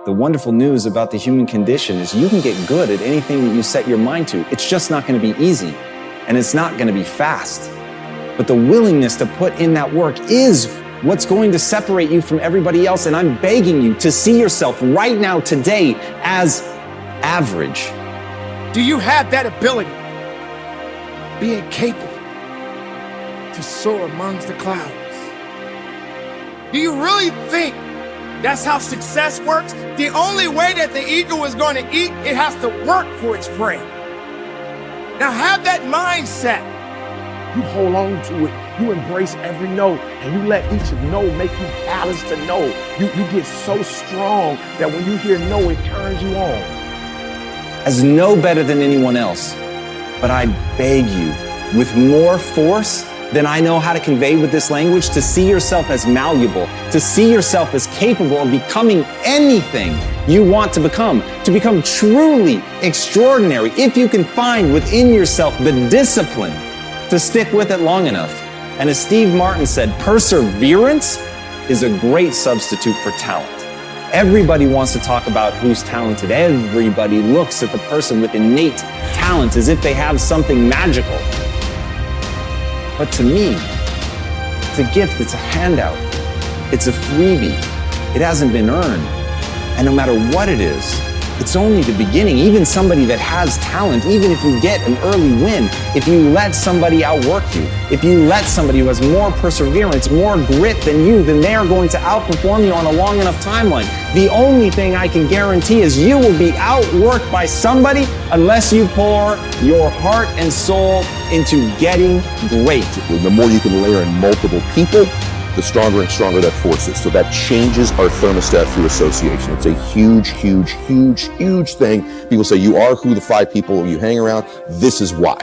The wonderful news about the human condition is you can get good at anything that you set your mind to. It's just not going to be easy, and it's not going to be fast. But the willingness to put in that work is what's going to separate you from everybody else. And I'm begging you to see yourself right now, today, as average. Do you have that ability, being capable to soar amongst the clouds? Do you really think that's how success works? The only way that the eagle is going to eat, it has to work for its prey. Now have that mindset. You hold on to it. You embrace every no, and you let each no make you callous to no. You get so strong that when you hear no, it turns you on. As no better than anyone else, but I beg you, with more force than I know how to convey with this language, to see yourself as malleable, to see yourself as capable of becoming anything you want to become truly extraordinary, if you can find within yourself the discipline to stick with it long enough. And as Steve Martin said, perseverance is a great substitute for talent. Everybody wants to talk about who's talented. Everybody looks at the person with innate talent as if they have something magical. But to me, it's a gift, it's a handout, it's a freebie. It hasn't been earned. And no matter what it is, it's only the beginning. Even somebody that has talent, even if you get an early win, if you let somebody outwork you, if you let somebody who has more perseverance, more grit than you, then they are going to outperform you on a long enough timeline. The only thing I can guarantee is you will be outworked by somebody unless you pour your heart and soul into getting great. The more you can layer in multiple people, the stronger and stronger that force is. So that changes our thermostat through association. It's a huge, huge, huge, huge thing. People say you are who the 5 people you hang around. This is why.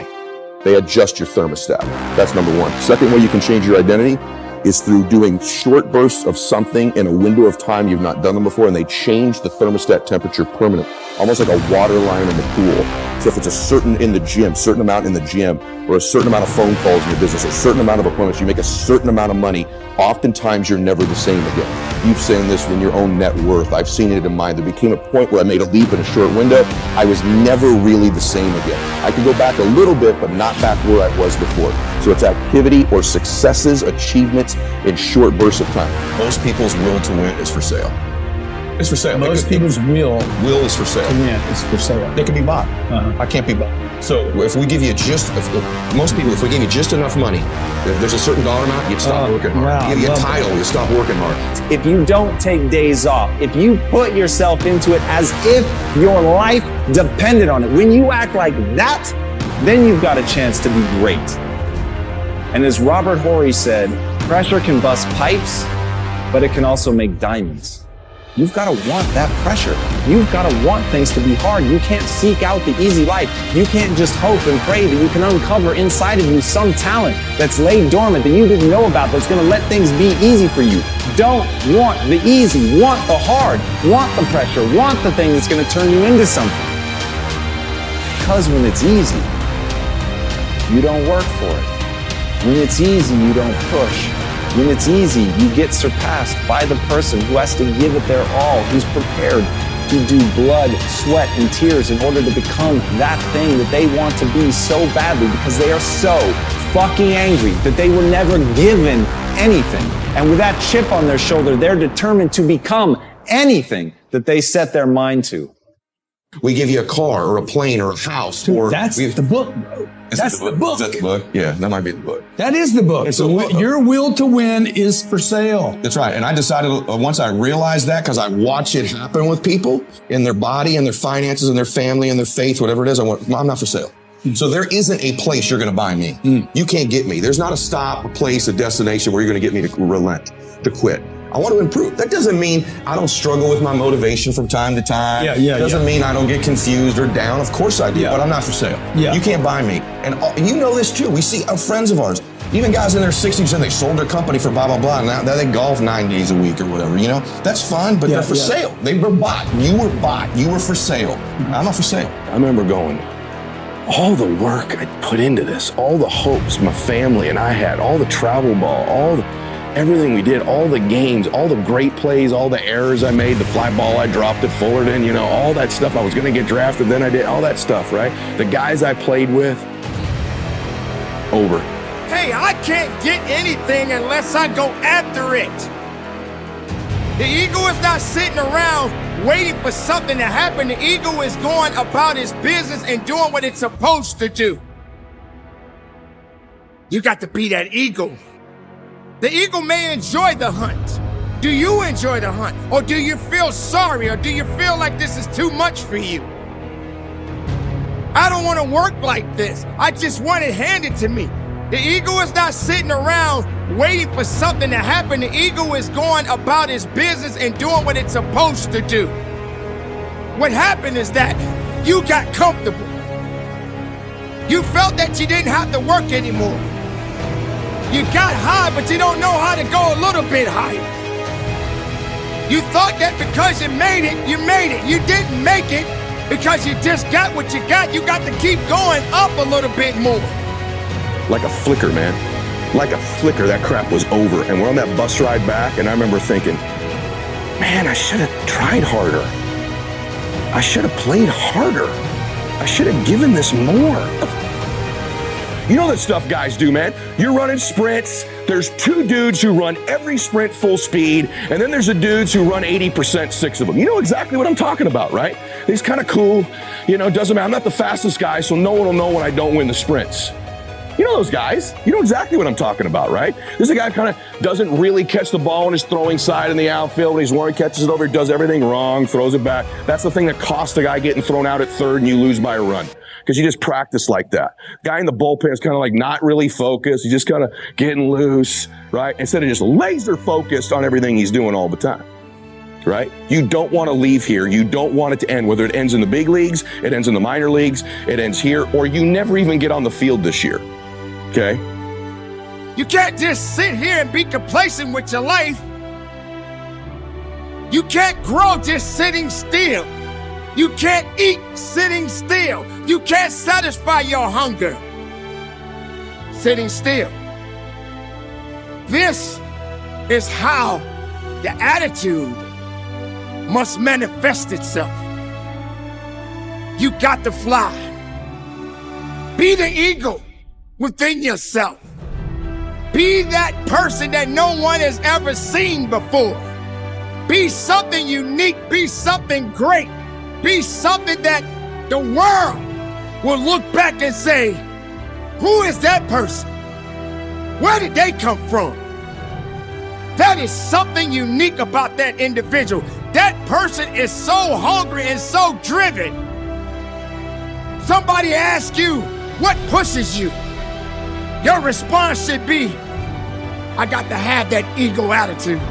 They adjust your thermostat. That's number one. Second way you can change your identity is through doing short bursts of something in a window of time you've not done them before, and they change the thermostat temperature permanently, almost like a water line in the pool. So if it's a certain amount in the gym, or a certain amount of phone calls in your business, or a certain amount of appointments, you make a certain amount of money, oftentimes you're never the same again. You've seen this in your own net worth. I've seen it in mine. There became a point where I made a leap in a short window. I was never really the same again. I could go back a little bit, but not back where I was before. So it's activity or successes, achievements in short bursts of time. Most people's will to win is for sale. It's for sale. Most people's will is for sale. Yeah, it's for sale. They can be bought. I can't be bought. So if we give you if we give you just enough money, if there's a certain dollar amount, you'd stop working hard. Wow, give you a title, you stop working hard. If you don't take days off, if you put yourself into it as if your life depended on it, when you act like that, then you've got a chance to be great. And as Robert Horry said, pressure can bust pipes, but it can also make diamonds. You've got to want that pressure. You've got to want things to be hard. You can't seek out the easy life. You can't just hope and pray that you can uncover inside of you some talent that's laid dormant that you didn't know about that's going to let things be easy for you. Don't want the easy. Want the hard. Want the pressure. Want the thing that's going to turn you into something. Because when it's easy, you don't work for it. When it's easy, you don't push. When it's easy, you get surpassed by the person who has to give it their all, who's prepared to do blood, sweat, and tears in order to become that thing that they want to be so badly because they are so fucking angry that they were never given anything. And with that chip on their shoulder, they're determined to become anything that they set their mind to. We give you a car or a plane or a house. That's the book, bro. That's the book. Is that the book? Yeah, that might be the book. That is the book. So your will to win is for sale. That's right. And I decided once I realized that, because I watch it happen with people in their body and their finances and their family and their faith, whatever it is, I'm not for sale. So there isn't a place you're going to buy me. You can't get me. There's not a stop, a place, a destination where you're going to get me to relent, to quit. I want to improve. That doesn't mean I don't struggle with my motivation from time to time. Doesn't mean I don't get confused or down. Of course I do, but I'm not for sale. You can't buy me. And you know this too. We see friends of ours, even guys in their 60s, and they sold their company for blah, blah, blah. And now they golf 9 days a week or whatever, you know? That's fun, but they're for sale. They were bought. You were bought. You were for sale. I'm not for sale. I remember going, all the work I put into this, all the hopes my family and I had, all the travel ball, everything we did, all the games, all the great plays, all the errors I made, the fly ball I dropped at Fullerton, you know, all that stuff. I was going to get drafted, then I did all that stuff, right? The guys I played with, over. Hey, I can't get anything unless I go after it. The eagle is not sitting around waiting for something to happen. The eagle is going about its business and doing what it's supposed to do. You got to be that eagle. The eagle may enjoy the hunt. Do you enjoy the hunt? Or do you feel sorry? Or do you feel like this is too much for you? I don't want to work like this. I just want it handed to me. The eagle is not sitting around waiting for something to happen. The eagle is going about its business and doing what it's supposed to do. What happened is that you got comfortable. You felt that you didn't have to work anymore. You got high, but you don't know how to go a little bit higher. You thought that because you made it, you made it. You didn't make it because you just got what you got. You got to keep going up a little bit more. Like a flicker, man. Like a flicker, that crap was over. And we're on that bus ride back, and I remember thinking, man, I should have tried harder. I should have played harder. I should have given this more. You know that stuff guys do, man. You're running sprints. There's two dudes who run every sprint full speed, and then there's the dudes who run 80%, 6 of them. You know exactly what I'm talking about, right? He's kind of cool. You know, doesn't matter. I'm not the fastest guy, so no one will know when I don't win the sprints. You know those guys. You know exactly what I'm talking about, right? This is a guy who kind of doesn't really catch the ball on his throwing side in the outfield. When he's Warren catches it over, he does everything wrong, throws it back. That's the thing that costs a guy getting thrown out at third and you lose by a run. Because you just practice like that. Guy in the bullpen is kind of like not really focused. He's just kind of getting loose, right? Instead of just laser focused on everything he's doing all the time, right? You don't want to leave here. You don't want it to end. Whether it ends in the big leagues, it ends in the minor leagues, it ends here, or you never even get on the field this year, okay? You can't just sit here and be complacent with your life. You can't grow just sitting still. You can't eat sitting still. You can't satisfy your hunger sitting still. This is how the attitude must manifest itself. You got to fly. Be the eagle within yourself. Be that person that no one has ever seen before. Be something unique. Be something great. Be something that the world will look back and say, who is that person? Where did they come from? That is something unique about that individual. That person is so hungry and so driven. Somebody asks you, what pushes you? Your response should be, I got to have that ego attitude.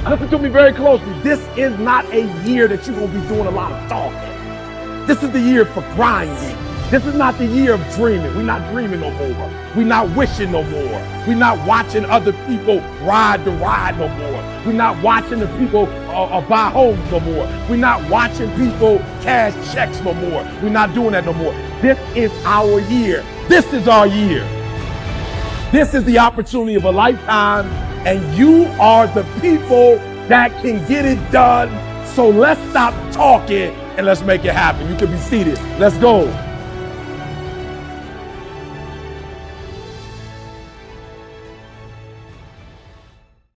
Listen to me very closely. This is not a year that you're going to be doing a lot of talking. This is the year for grinding. This is not the year of dreaming. We're not dreaming no more. We're not wishing no more. We're not watching other people ride the ride no more. We're not watching the people buy homes no more. We're not watching people cash checks no more. We're not doing that no more. This is our year. This is our year. This is the opportunity of a lifetime, and you are the people that can get it done. So let's stop talking and let's make it happen. You can be seated. Let's go.